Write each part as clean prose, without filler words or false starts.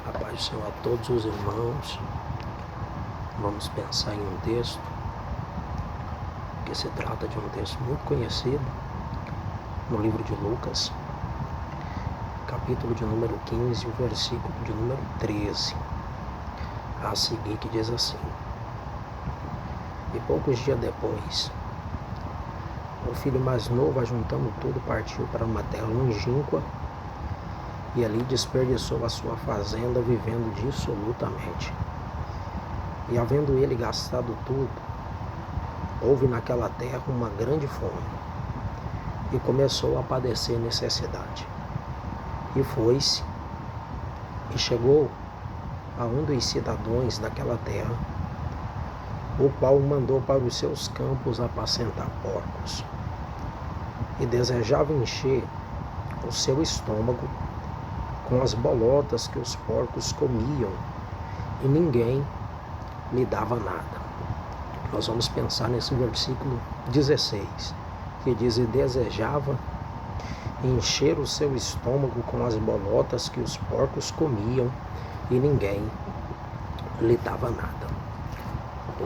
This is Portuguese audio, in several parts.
A paz do Senhor a todos os irmãos. Vamos pensar em um texto que se trata de um texto muito conhecido no livro de Lucas, capítulo de número 15, o versículo de número 13, a seguir, que diz assim: E poucos dias depois, o filho mais novo, ajuntando tudo, partiu para uma terra longínqua e ali desperdiçou a sua fazenda, vivendo dissolutamente. E havendo ele gastado tudo, houve naquela terra uma grande fome, e começou a padecer necessidade. E foi-se, e chegou a um dos cidadãos daquela terra, o qual o mandou para os seus campos apacentar porcos. E desejava encher o seu estômago com as bolotas que os porcos comiam, e ninguém lhe dava nada. Nós vamos pensar nesse versículo 16, que diz: E desejava encher o seu estômago com as bolotas que os porcos comiam, e ninguém lhe dava nada.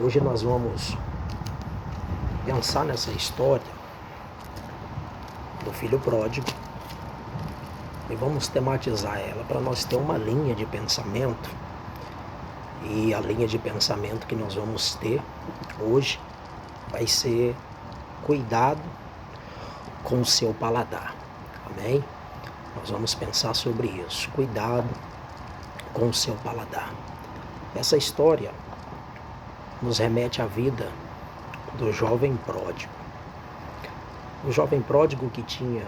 Hoje nós vamos pensar nessa história do filho pródigo e vamos tematizar ela para nós ter uma linha de pensamento. E a linha de pensamento que nós vamos ter hoje vai ser cuidado com o seu paladar. Amém? Nós vamos pensar sobre isso. Cuidado com o seu paladar. Essa história nos remete à vida do jovem pródigo. O jovem pródigo que tinha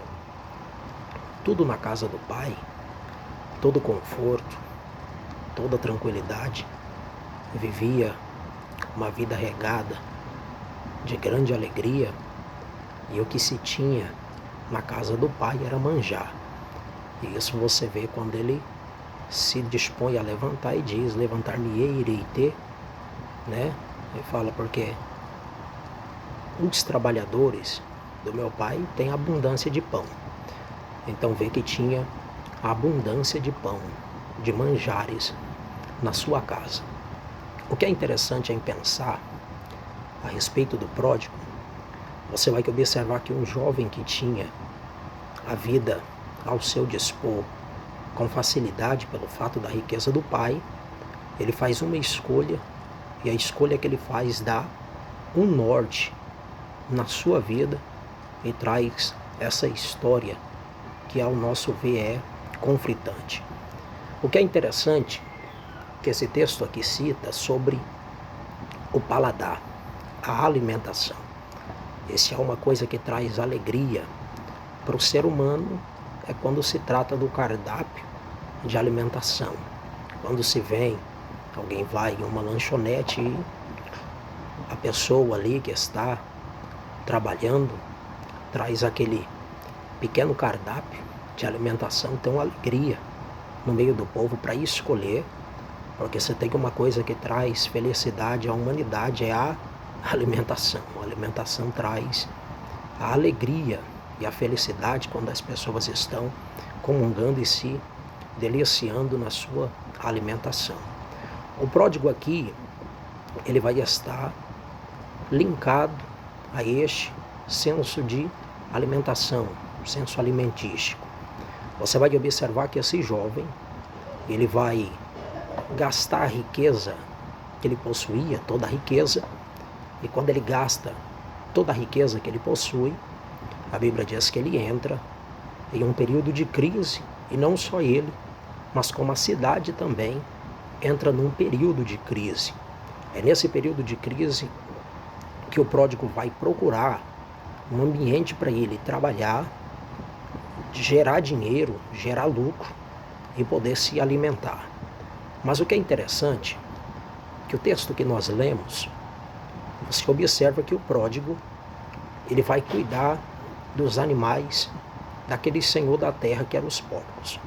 tudo na casa do pai, todo conforto, toda tranquilidade, vivia uma vida regada de grande alegria, e o que se tinha na casa do pai era manjar. E isso você vê quando ele se dispõe a levantar e diz: levantar-me-ei, irei ter, né? Ele fala: porque os trabalhadores do meu pai têm abundância de pão. Então vê que tinha abundância de pão, de manjares na sua casa. O que é interessante em pensar a respeito do pródigo, você vai observar que um jovem que tinha a vida ao seu dispor com facilidade pelo fato da riqueza do pai, ele faz uma escolha, e a escolha que ele faz dá um norte na sua vida e traz essa história que ao nosso ver é conflitante. O que é interessante que esse texto aqui cita sobre o paladar, a alimentação. Essa é uma coisa que traz alegria para o ser humano, é quando se trata do cardápio de alimentação. Quando se vem, alguém vai em uma lanchonete e a pessoa ali que está trabalhando traz aquele pequeno cardápio de alimentação, tem uma alegria no meio do povo para escolher, porque você tem uma coisa que traz felicidade à humanidade, é a alimentação. A alimentação traz a alegria e a felicidade quando as pessoas estão comungando e se deliciando na sua alimentação. O pródigo aqui, ele vai estar linkado a este senso de alimentação, senso alimentístico. Você vai observar que esse jovem, ele vai gastar a riqueza que ele possuía, toda a riqueza, e quando ele gasta toda a riqueza que ele possui, a Bíblia diz que ele entra em um período de crise, e não só ele, mas como a cidade também entra num período de crise. É nesse período de crise que o pródigo vai procurar um ambiente para ele trabalhar, gerar dinheiro, gerar lucro e poder se alimentar. Mas o que é interessante, que o texto que nós lemos, você observa que o pródigo, ele vai cuidar dos animais daquele senhor da terra que eram os porcos.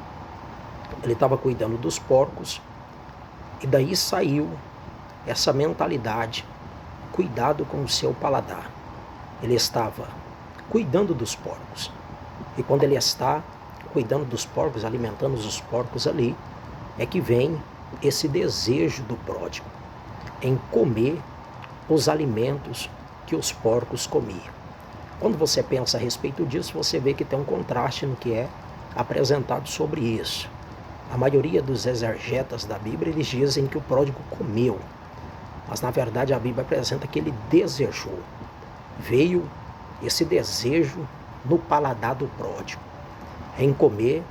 Ele estava cuidando dos porcos, e daí saiu essa mentalidade, cuidado com o seu paladar. Ele estava cuidando dos porcos, e quando ele está cuidando dos porcos, alimentando os porcos ali, é que vem esse desejo do pródigo em comer os alimentos que os porcos comiam. Quando você pensa a respeito disso, você vê que tem um contraste no que é apresentado sobre isso. A maioria dos exegetas da Bíblia, eles dizem que o pródigo comeu, mas na verdade a Bíblia apresenta que ele desejou. Veio esse desejo no paladar do pródigo, em comer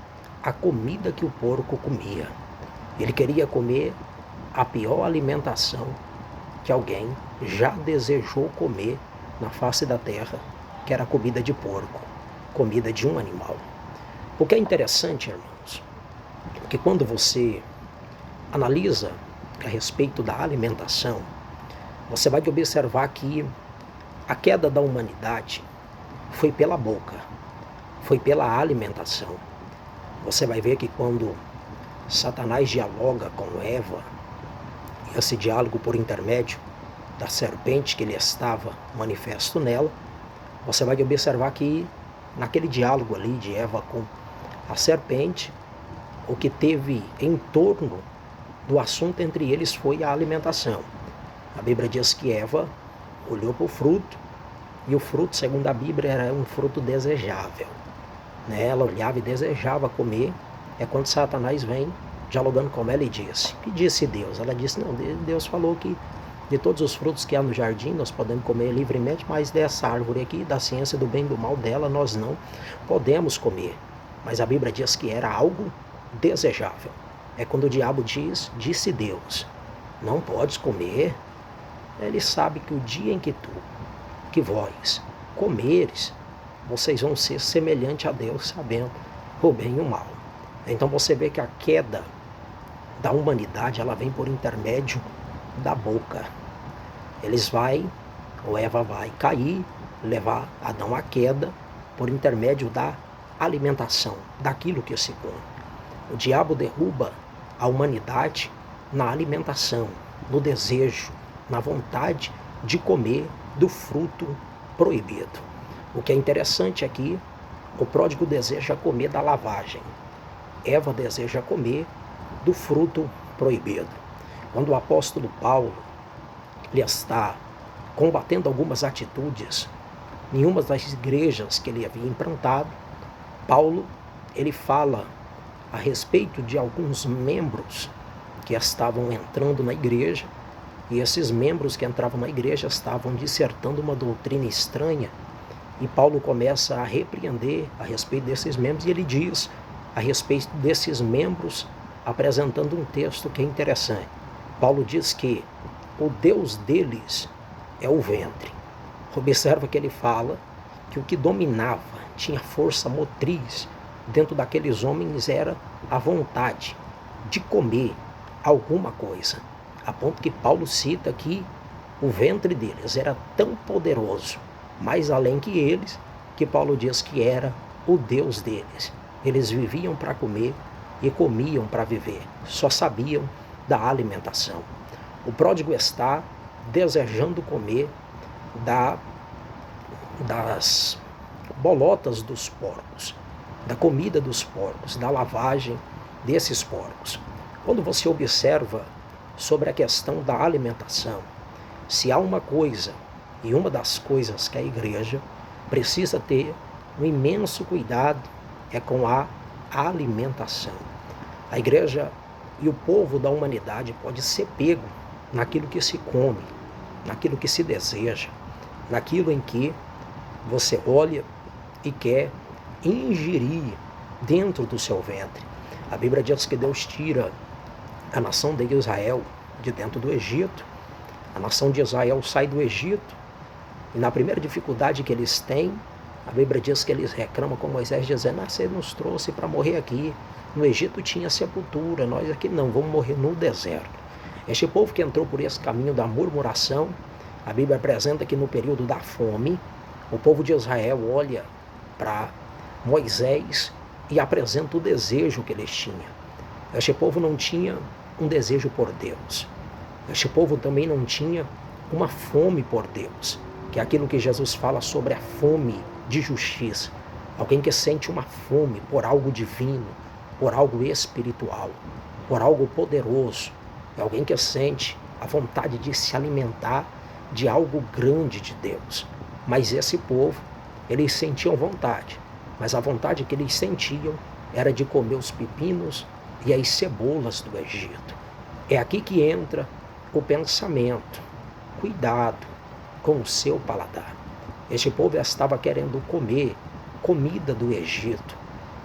a comida que o porco comia. Ele queria comer a pior alimentação que alguém já desejou comer na face da terra, que era comida de porco, comida de um animal. O que é interessante, irmãos, é que quando você analisa a respeito da alimentação, você vai observar que a queda da humanidade foi pela boca, foi pela alimentação. Você vai ver que quando Satanás dialoga com Eva, esse diálogo por intermédio da serpente que ele estava manifesto nela, você vai observar que naquele diálogo ali de Eva com a serpente, o que teve em torno do assunto entre eles foi a alimentação. A Bíblia diz que Eva olhou para o fruto, e o fruto, segundo a Bíblia, era um fruto desejável. Ela olhava e desejava comer. É quando Satanás vem dialogando com ela e disse: que disse Deus? Ela disse: não, Deus falou que de todos os frutos que há no jardim nós podemos comer livremente, mas dessa árvore aqui, da ciência do bem e do mal dela, nós não podemos comer. Mas a Bíblia diz que era algo desejável. É quando o diabo disse Deus: não podes comer. Ele sabe que o dia em que vós comeres, vocês vão ser semelhante a Deus, sabendo o bem e o mal. Então você vê que a queda da humanidade, ela vem por intermédio da boca. Eva vai cair, levar Adão à queda por intermédio da alimentação, daquilo que se come. O diabo derruba a humanidade na alimentação, no desejo, na vontade de comer do fruto proibido. O que é interessante aqui, o pródigo deseja comer da lavagem. Eva deseja comer do fruto proibido. Quando o apóstolo Paulo ele está combatendo algumas atitudes em uma das igrejas que ele havia implantado, Paulo ele fala a respeito de alguns membros que estavam entrando na igreja, e esses membros que entravam na igreja estavam dissertando uma doutrina estranha, e Paulo começa a repreender a respeito desses membros, e ele diz a respeito desses membros, apresentando um texto que é interessante. Paulo diz que o Deus deles é o ventre. Observa que ele fala que o que dominava, tinha força motriz dentro daqueles homens era a vontade de comer alguma coisa. A ponto que Paulo cita que o ventre deles era tão poderoso, mais além que eles, que Paulo diz que era o Deus deles. Eles viviam para comer e comiam para viver, só sabiam da alimentação. O pródigo está desejando comer das bolotas dos porcos, da comida dos porcos, da lavagem desses porcos. Quando você observa sobre a questão da alimentação, se há uma coisa, e uma das coisas que a igreja precisa ter um imenso cuidado, é com a alimentação. A igreja e o povo da humanidade pode ser pego naquilo que se come, naquilo que se deseja, naquilo em que você olha e quer ingerir dentro do seu ventre. A Bíblia diz que Deus tira a nação de Israel de dentro do Egito. A nação de Israel sai do Egito e na primeira dificuldade que eles têm, a Bíblia diz que eles reclamam com Moisés dizendo: você nos trouxe para morrer aqui. No Egito tinha sepultura, nós aqui não, vamos morrer no deserto. Este povo que entrou por esse caminho da murmuração, a Bíblia apresenta que no período da fome, o povo de Israel olha para Moisés e apresenta o desejo que eles tinham. Este povo não tinha um desejo por Deus. Este povo também não tinha uma fome por Deus, que é aquilo que Jesus fala sobre a fome de justiça. Alguém que sente uma fome por algo divino, por algo espiritual. por algo poderoso. É alguém que sente a vontade de se alimentar de algo grande de Deus. Mas esse povo, eles sentiam vontade, mas a vontade que eles sentiam era de comer os pepinos e as cebolas do Egito. É aqui que entra o pensamento. Cuidado com o seu paladar. Este povo estava querendo comer comida do Egito.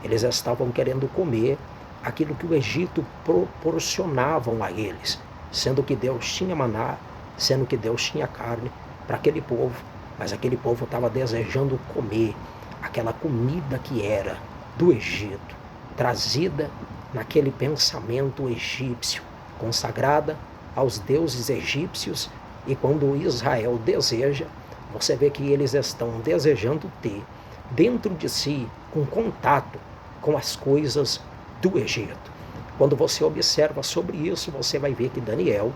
Eles estavam querendo comer aquilo que o Egito proporcionavam a eles, sendo que Deus tinha maná, sendo que Deus tinha carne para aquele povo, mas aquele povo estava desejando comer aquela comida que era do Egito, trazida naquele pensamento egípcio, consagrada aos deuses egípcios. E quando Israel deseja, você vê que eles estão desejando ter dentro de si um contato com as coisas do Egito. Quando você observa sobre isso, você vai ver que Daniel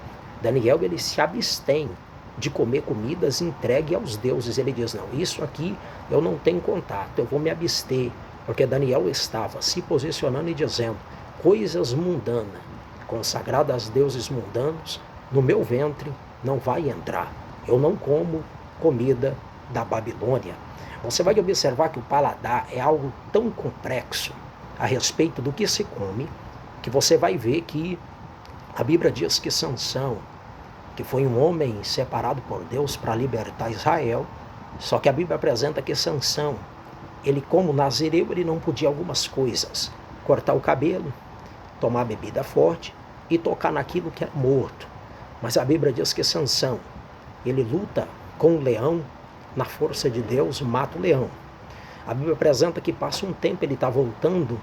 ele se abstém de comer comidas entregue aos deuses. Ele diz, não, isso aqui eu não tenho contato, eu vou me abster, porque Daniel estava se posicionando e dizendo, coisas mundanas, consagradas aos deuses mundanos, no meu ventre não vai entrar, eu não como comida da Babilônia. Você vai observar que o paladar é algo tão complexo a respeito do que se come, que você vai ver que a Bíblia diz que Sansão, que foi um homem separado por Deus para libertar Israel, só que a Bíblia apresenta que Sansão, ele como nazireu, ele não podia algumas coisas, cortar o cabelo, tomar bebida forte e tocar naquilo que era morto. Mas a Bíblia diz que Sansão, ele luta com o leão, na força de Deus, mata o leão. A Bíblia apresenta que passa um tempo, ele está voltando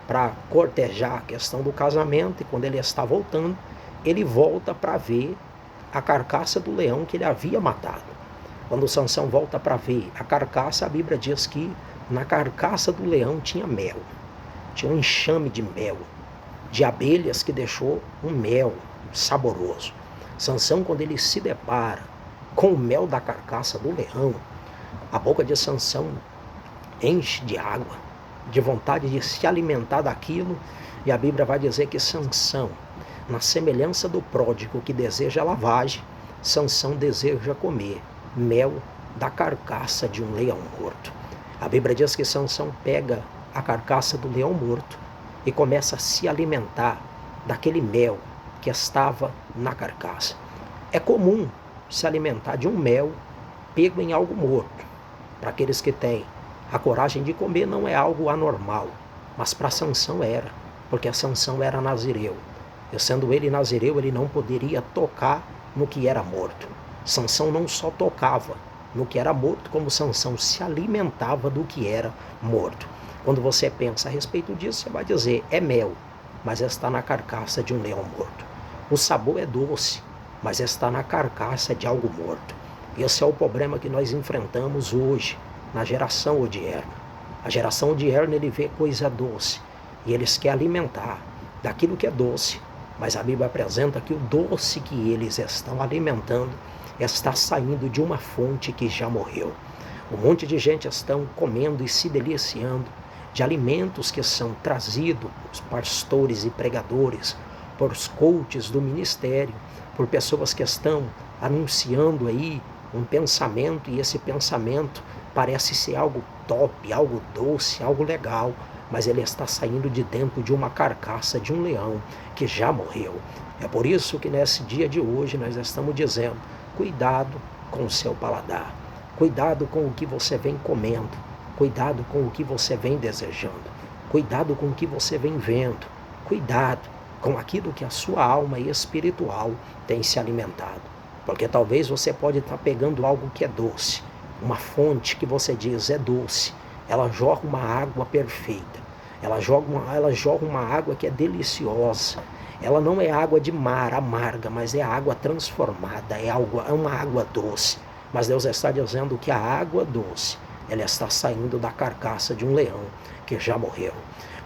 para cortejar a questão do casamento, e quando ele está voltando, ele volta para ver a carcaça do leão que ele havia matado. Quando Sansão volta para ver a carcaça, a Bíblia diz que na carcaça do leão tinha mel, tinha um enxame de mel, de abelhas que deixou um mel saboroso. Sansão, quando ele se depara com o mel da carcaça do leão, a boca de Sansão enche de água, de vontade de se alimentar daquilo, e a Bíblia vai dizer que Sansão, na semelhança do pródigo que deseja lavagem, Sansão deseja comer mel da carcaça de um leão morto. A Bíblia diz que Sansão pega a carcaça do leão morto e começa a se alimentar daquele mel que estava na carcaça. É comum se alimentar de um mel pego em algo morto. Para aqueles que têm a coragem de comer, não é algo anormal, mas para Sansão era, porque Sansão era nazireu. E sendo ele nazireu, ele não poderia tocar no que era morto. Sansão não só tocava no que era morto, como Sansão se alimentava do que era morto. Quando você pensa a respeito disso, você vai dizer, é mel, mas está na carcaça de um leão morto. O sabor é doce, mas está na carcaça de algo morto. Esse é o problema que nós enfrentamos hoje, na geração odierna. A geração odierna, ele vê coisa doce, e eles querem alimentar daquilo que é doce, mas a Bíblia apresenta que o doce que eles estão alimentando está saindo de uma fonte que já morreu. Um monte de gente estão comendo e se deliciando de alimentos que são trazidos por pastores e pregadores, por coaches do ministério, por pessoas que estão anunciando aí um pensamento, e esse pensamento parece ser algo top, algo doce, algo legal, mas ele está saindo de dentro de uma carcaça de um leão que já morreu. É por isso que nesse dia de hoje nós estamos dizendo, cuidado com o seu paladar, cuidado com o que você vem comendo, cuidado com o que você vem desejando, cuidado com o que você vem vendo, cuidado com aquilo que a sua alma espiritual tem se alimentado. Porque talvez você pode estar pegando algo que é doce, uma fonte que você diz é doce, ela jorra uma água perfeita, ela jorra uma água que é deliciosa, ela não é água de mar amarga, mas é água transformada, é uma água doce. Mas Deus está dizendo que a água doce, ela está saindo da carcaça de um leão que já morreu.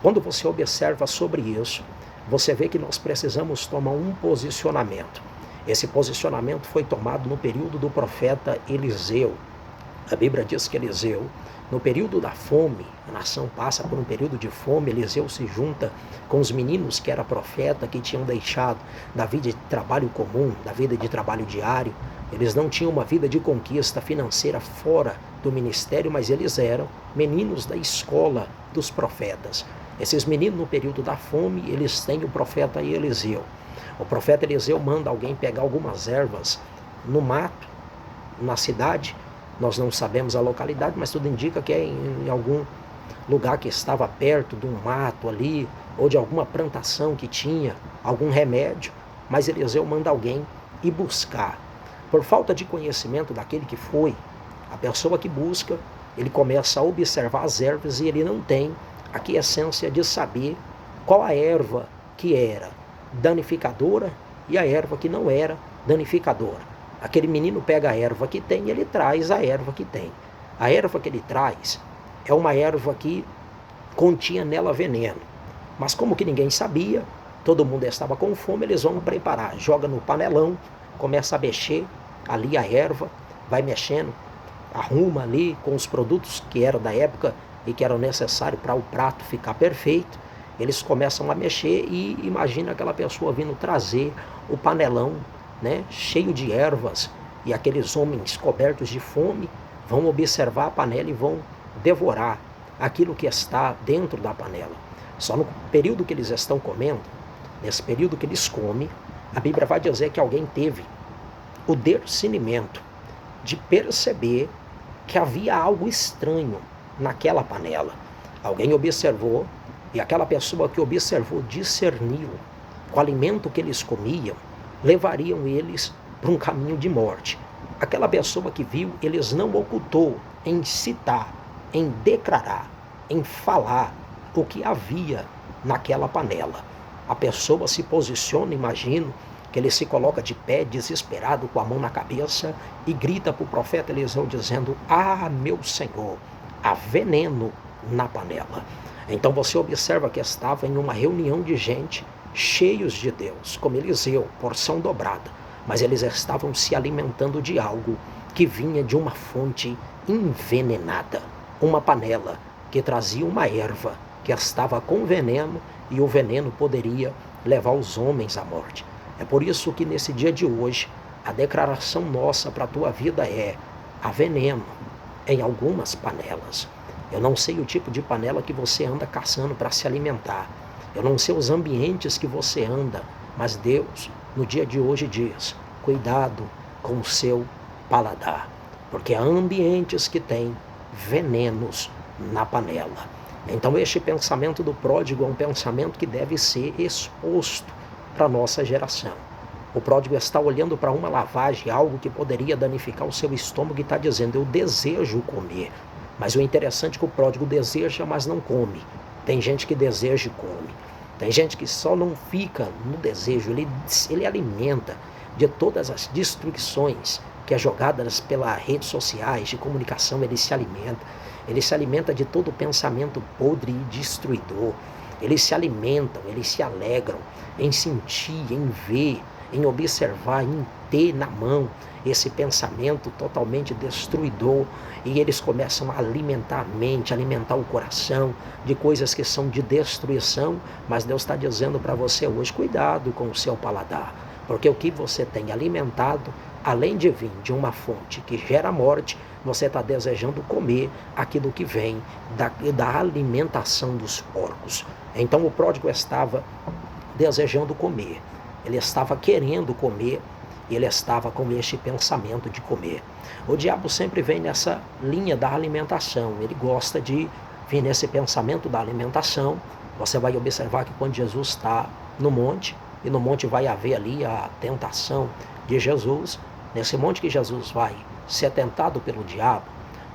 Quando você observa sobre isso, você vê que nós precisamos tomar um posicionamento. Esse posicionamento foi tomado no período do profeta Eliseu. A Bíblia diz que Eliseu, no período da fome, a nação passa por um período de fome, Eliseu se junta com os meninos que era profeta, que tinham deixado da vida de trabalho comum, da vida de trabalho diário. Eles não tinham uma vida de conquista financeira fora do ministério, mas eles eram meninos da escola dos profetas. Esses meninos, no período da fome, eles têm o profeta Eliseu. O profeta Eliseu manda alguém pegar algumas ervas no mato, na cidade. Nós não sabemos a localidade, mas tudo indica que é em algum lugar que estava perto de um mato ali, ou de alguma plantação que tinha algum remédio. Mas Eliseu manda alguém ir buscar. Por falta de conhecimento daquele que foi, a pessoa que busca, ele começa a observar as ervas e ele não tem a quiescência de saber qual a erva que era danificadora e a erva que não era danificadora. Aquele menino pega a erva que tem e ele traz a erva que tem. A erva que ele traz é uma erva que continha nela veneno. Mas como que ninguém sabia, todo mundo estava com fome, eles vão preparar. Joga no panelão, começa a mexer ali a erva, vai mexendo, arruma ali com os produtos que eram da época e que eram necessários para o prato ficar perfeito. Eles começam a mexer e imagina aquela pessoa vindo trazer o panelão, né, cheio de ervas, e aqueles homens cobertos de fome vão observar a panela e vão devorar aquilo que está dentro da panela. Só no período que eles estão comendo, nesse período que eles comem, a Bíblia vai dizer que alguém teve o discernimento de perceber que havia algo estranho naquela panela. Alguém observou, e aquela pessoa que observou discerniu que o alimento que eles comiam levariam eles para um caminho de morte. Aquela pessoa que viu, eles não ocultou em citar, em declarar, em falar o que havia naquela panela. A pessoa se posiciona, imagino, que ele se coloca de pé, desesperado, com a mão na cabeça, e grita para o profeta Eliseu, dizendo: "Ah, meu Senhor, há veneno na panela." Então você observa que estava em uma reunião de gente, cheios de Deus, como Eliseu, porção dobrada, mas eles estavam se alimentando de algo que vinha de uma fonte envenenada, uma panela que trazia uma erva que estava com veneno, e o veneno poderia levar os homens à morte. É por isso que nesse dia de hoje, a declaração nossa para a tua vida é: há veneno em algumas panelas. Eu não sei o tipo de panela que você anda caçando para se alimentar. Eu não sei os ambientes que você anda, mas Deus, no dia de hoje, diz: cuidado com o seu paladar, porque há ambientes que têm venenos na panela. Então este pensamento do pródigo é um pensamento que deve ser exposto para a nossa geração. O pródigo está olhando para uma lavagem, algo que poderia danificar o seu estômago, e está dizendo: eu desejo comer. Mas o interessante é que o pródigo deseja, mas não come. Tem gente que deseja e come. Tem gente que só não fica no desejo, ele alimenta de todas as destruições que é jogadas pelas redes sociais de comunicação. Ele se alimenta de todo pensamento podre e destruidor. Eles se alimentam, eles se alegram em sentir, em ver, em observar, em ter na mão esse pensamento totalmente destruidor, e eles começam a alimentar a mente, alimentar o coração de coisas que são de destruição. Mas Deus está dizendo para você hoje: cuidado com o seu paladar, porque o que você tem alimentado, além de vir de uma fonte que gera morte, você está desejando comer aquilo que vem da alimentação dos porcos. Então o pródigo estava desejando comer, ele estava querendo comer, e ele estava com este pensamento de comer. O diabo sempre vem nessa linha da alimentação, ele gosta de vir nesse pensamento da alimentação. Você vai observar que quando Jesus está no monte, e no monte vai haver ali a tentação de Jesus, nesse monte que Jesus vai ser tentado pelo diabo,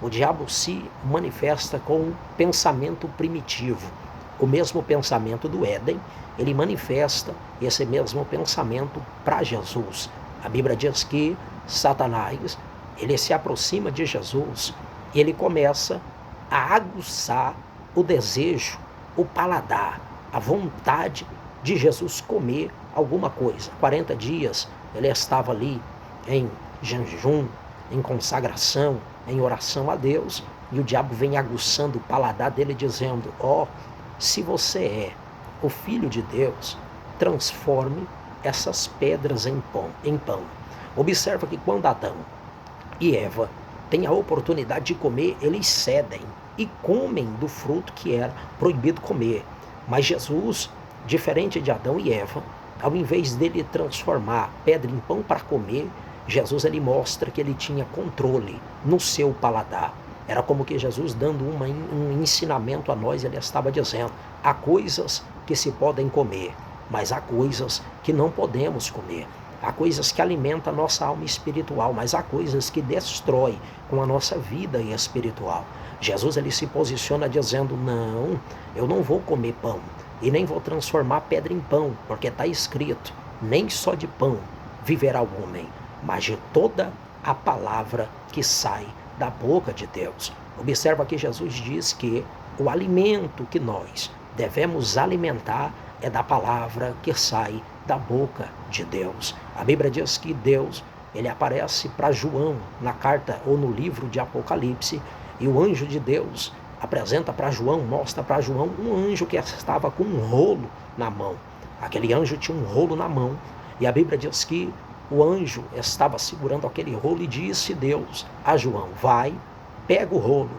o diabo se manifesta com um pensamento primitivo. O mesmo pensamento do Éden, ele manifesta esse mesmo pensamento para Jesus. A Bíblia diz que Satanás, ele se aproxima de Jesus e ele começa a aguçar o desejo, o paladar, a vontade de Jesus comer alguma coisa. 40 dias ele estava ali em jejum, em consagração, em oração a Deus, e o diabo vem aguçando o paladar dele, dizendo: se você é o Filho de Deus, transforme essas pedras em pão. Observa que quando Adão e Eva têm a oportunidade de comer, eles cedem e comem do fruto que era proibido comer. Mas Jesus, diferente de Adão e Eva, ao invés dele transformar pedra em pão para comer, Jesus ele mostra que ele tinha controle no seu paladar. Era como que Jesus dando um ensinamento a nós, ele estava dizendo: há coisas que se podem comer, mas há coisas que não podemos comer. Há coisas que alimentam a nossa alma espiritual, mas há coisas que destroem com a nossa vida espiritual. Jesus ele se posiciona dizendo: não, eu não vou comer pão e nem vou transformar pedra em pão, porque está escrito: nem só de pão viverá o homem, mas de toda a palavra que sai da boca de Deus. Observa que Jesus diz que o alimento que nós devemos alimentar é da palavra que sai da boca de Deus. A Bíblia diz que Deus ele aparece para João na carta ou no livro de Apocalipse, e o anjo de Deus apresenta para João, mostra para João um anjo que estava com um rolo na mão. Aquele anjo tinha um rolo na mão, e a Bíblia diz que o anjo estava segurando aquele rolo, e disse Deus a João: vai, pega o rolo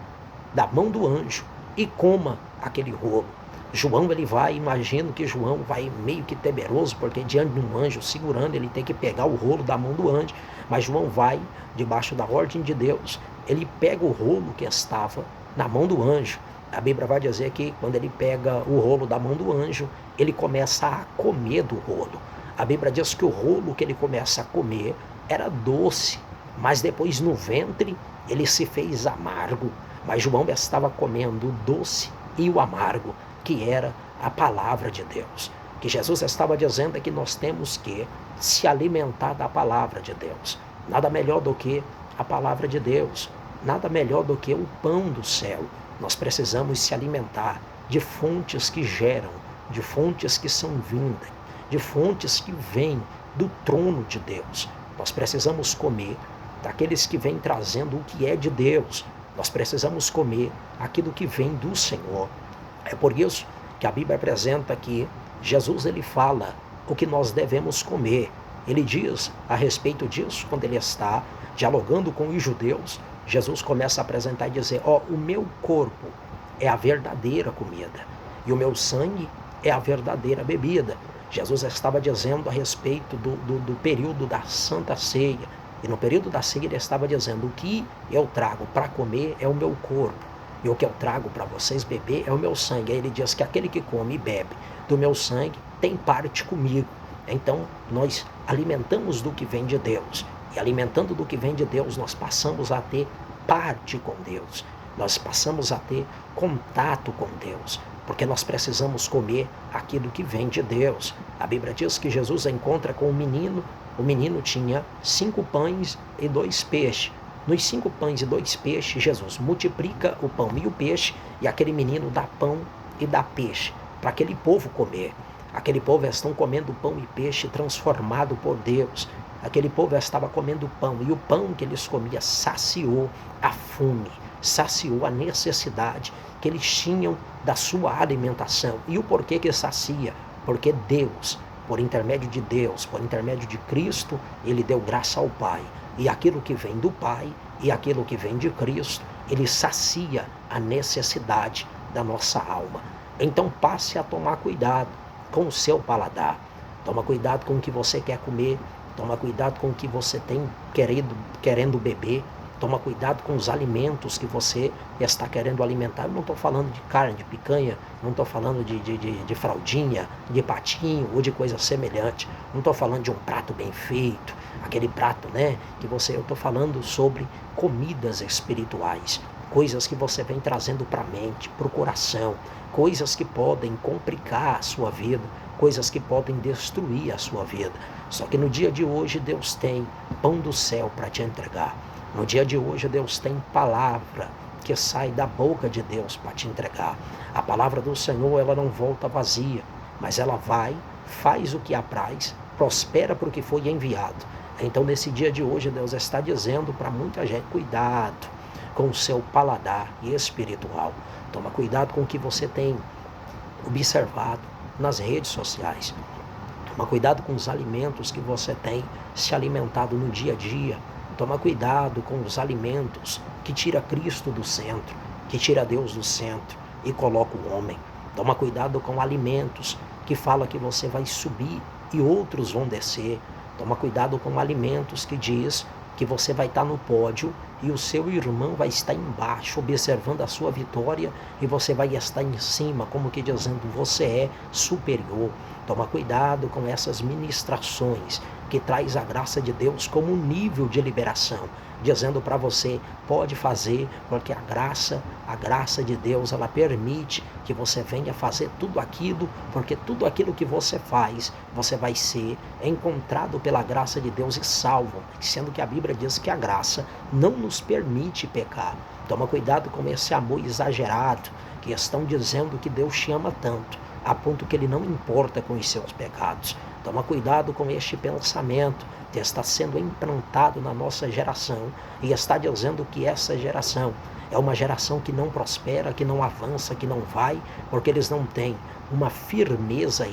da mão do anjo e coma aquele rolo. João ele vai, imagino que João vai meio que temeroso, porque diante de um anjo segurando, ele tem que pegar o rolo da mão do anjo, mas João vai, debaixo da ordem de Deus, ele pega o rolo que estava na mão do anjo. A Bíblia vai dizer que quando ele pega o rolo da mão do anjo, ele começa a comer do rolo. A Bíblia diz que o rolo que ele começa a comer era doce, mas depois no ventre ele se fez amargo. Mas João estava comendo o doce e o amargo, que era a palavra de Deus. Que Jesus estava dizendo é que nós temos que se alimentar da palavra de Deus. Nada melhor do que a palavra de Deus, nada melhor do que o pão do céu. Nós precisamos se alimentar de fontes que geram, de fontes que são vindas, de fontes que vêm do trono de Deus. Nós precisamos comer daqueles que vêm trazendo o que é de Deus. Nós precisamos comer aquilo que vem do Senhor. É por isso que a Bíblia apresenta que Jesus ele fala o que nós devemos comer. Ele diz a respeito disso, quando ele está dialogando com os judeus, Jesus começa a apresentar e dizer: o meu corpo é a verdadeira comida e o meu sangue é a verdadeira bebida. Jesus estava dizendo a respeito do período da Santa Ceia, e no período da ceia ele estava dizendo: o que eu trago para comer é o meu corpo, e o que eu trago para vocês beber é o meu sangue. Aí ele diz que aquele que come e bebe do meu sangue tem parte comigo. Então nós alimentamos do que vem de Deus, e alimentando do que vem de Deus nós passamos a ter parte com Deus, nós passamos a ter contato com Deus, porque nós precisamos comer aquilo que vem de Deus. A Bíblia diz que Jesus encontra com o menino tinha 5 pães e 2 peixes. Nos 5 pães e 2 peixes, Jesus multiplica o pão e o peixe, e aquele menino dá pão e dá peixe para aquele povo comer. Aquele povo estão comendo pão e peixe transformado por Deus. Aquele povo estava comendo pão, e o pão que eles comiam saciou a fome, saciou a necessidade que eles tinham da sua alimentação. E o porquê que sacia? Porque Deus, por intermédio de Deus, por intermédio de Cristo, ele deu graça ao Pai. E aquilo que vem do Pai e aquilo que vem de Cristo, ele sacia a necessidade da nossa alma. Então passe a tomar cuidado com o seu paladar. Toma cuidado com o que você quer comer, toma cuidado com o que você tem querendo beber, toma cuidado com os alimentos que você está querendo alimentar. Eu não estou falando de carne, de picanha, não estou falando de fraldinha, de patinho ou de coisa semelhante. Não estou falando de um prato bem feito, aquele prato, eu estou falando sobre comidas espirituais, coisas que você vem trazendo para a mente, para o coração, coisas que podem complicar a sua vida, coisas que podem destruir a sua vida. Só que no dia de hoje Deus tem pão do céu para te entregar. No dia de hoje Deus tem palavra que sai da boca de Deus para te entregar. A palavra do Senhor, ela não volta vazia, mas ela vai, faz o que apraz, prospera para o que foi enviado. Então nesse dia de hoje Deus está dizendo para muita gente: cuidado, com o seu paladar espiritual. Toma cuidado com o que você tem observado nas redes sociais. Toma cuidado com os alimentos que você tem se alimentado no dia a dia. Toma cuidado com os alimentos que tira Cristo do centro, que tira Deus do centro e coloca o homem. Toma cuidado com alimentos que fala que você vai subir e outros vão descer. Toma cuidado com alimentos que diz que você vai estar no pódio e o seu irmão vai estar embaixo observando a sua vitória e você vai estar em cima, como que dizendo você é superior. Toma cuidado com essas ministrações que traz a graça de Deus como um nível de liberação, dizendo para você, pode fazer, porque a graça de Deus, ela permite que você venha fazer tudo aquilo, porque tudo aquilo que você faz, você vai ser encontrado pela graça de Deus e salvo, sendo que a Bíblia diz que a graça não nos permite pecar. Toma cuidado com esse amor exagerado, que estão dizendo que Deus te ama tanto, a ponto que Ele não importa com os seus pecados. Toma cuidado com este pensamento que está sendo implantado na nossa geração e está dizendo que essa geração é uma geração que não prospera, que não avança, que não vai, porque eles não têm uma firmeza